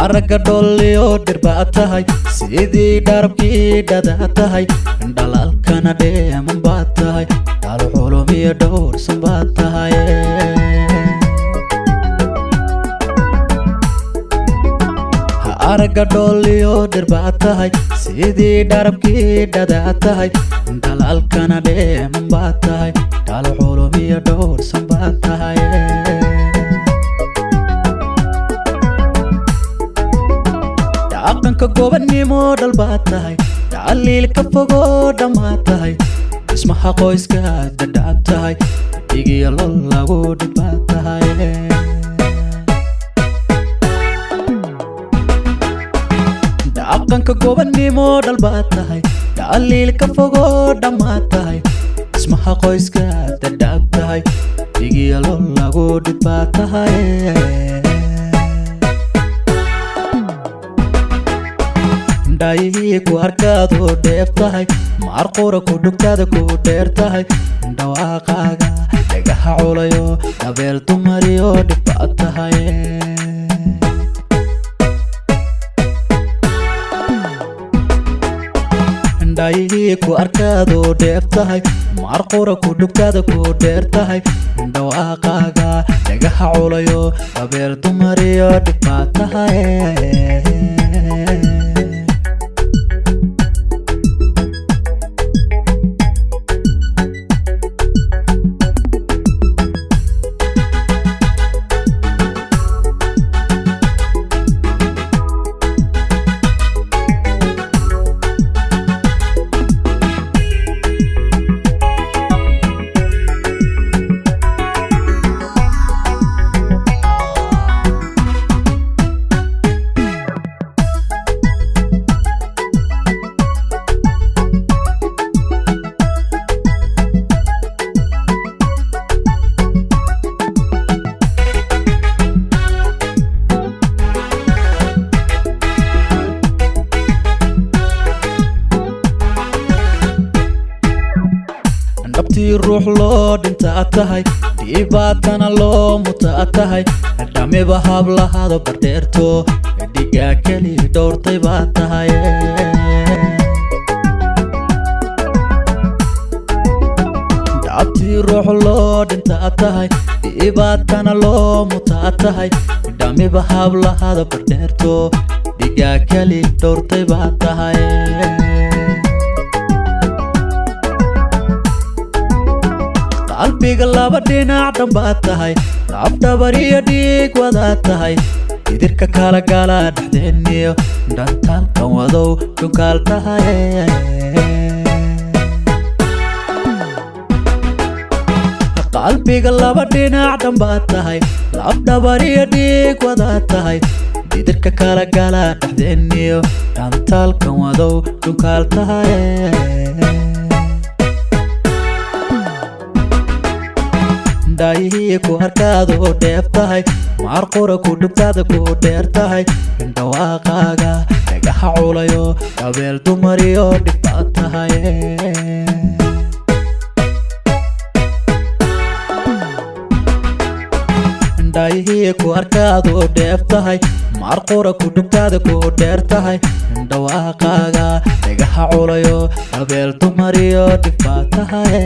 aragga dhoolliyo dhirbaad tahay sidii dharabkii dhadaad tahay dhalaalkana dheeman baad tahay dhalo culum iyo dhowrsan baad tahay aragga dhoolliyo dhirbaad tahay sidii dharabkii dhadaad tahay dhalaalkana dheeman baad tahay dhalo culum iyo dhowrsan baad tahay dhaqanka gobonnimo dhal baad tahay tacliil ka fogoo dhammaad tahay dhismaha qoyska dadhaab tahay dhigiyo lol lagu dhibbaad tahay dhaqanka gobonnimo dhal baad tahay tacliil ka fogoo dhammaad tahay dhismaha qoyska dadhaab tahay dhigiyo lol lagu dhibbaad tahay dhaayihii ku arkaadoo dheef tahay maar qura ku dhugtaada ku dheer tahay dhawaaqaaga dhagaha culayo dabeel dumariyo dhibbaad tahay dhaayihii ku arkaadoo dheef tahay maar qura ku dhugtaada ku dheer tahay dhawaaqaaga dhagaha culayo dabeel dumariyo dhibbaad tahay dhabtii ruux loo dhintaad tahay dhibaatana loo mutaad tahay dhamiba hablahado bardheerto dhigaa keli dhowrtay baad tahay dhabtii ruux loo dhintaad tahay dhibaatana loo mutaad tahay dhamiba hablahado bardheerto dhigaa keli dhowrtay baad tahay qalbiga laba dhinac dhanbaad tahay labdhabar iyo dhiig wadaad tahay idirka kala gala dhexdeeniyo dhantaalkan wadow dhunkaal tahay qalbiga laba dhinac dhanbaad tahay labdhabar iyo dhiig wadaad tahay idirka kala gala dhexdeeniyo dhantaalkan wadow dhunkaal tahay dhaayihii ku arkaadoo dheef tahay maar qura ku dhugtaada ku dheer tahay dhawaaqaaga dhagaha culayo dabeel dumariyo dhibbaad tahay dhaayihii ku arkaadoo dheef tahay maar qura ku dhugtaada ku dheer tahay dhawaaqaaga dhagaha culayo dabeel dumariyo dhibbaad tahay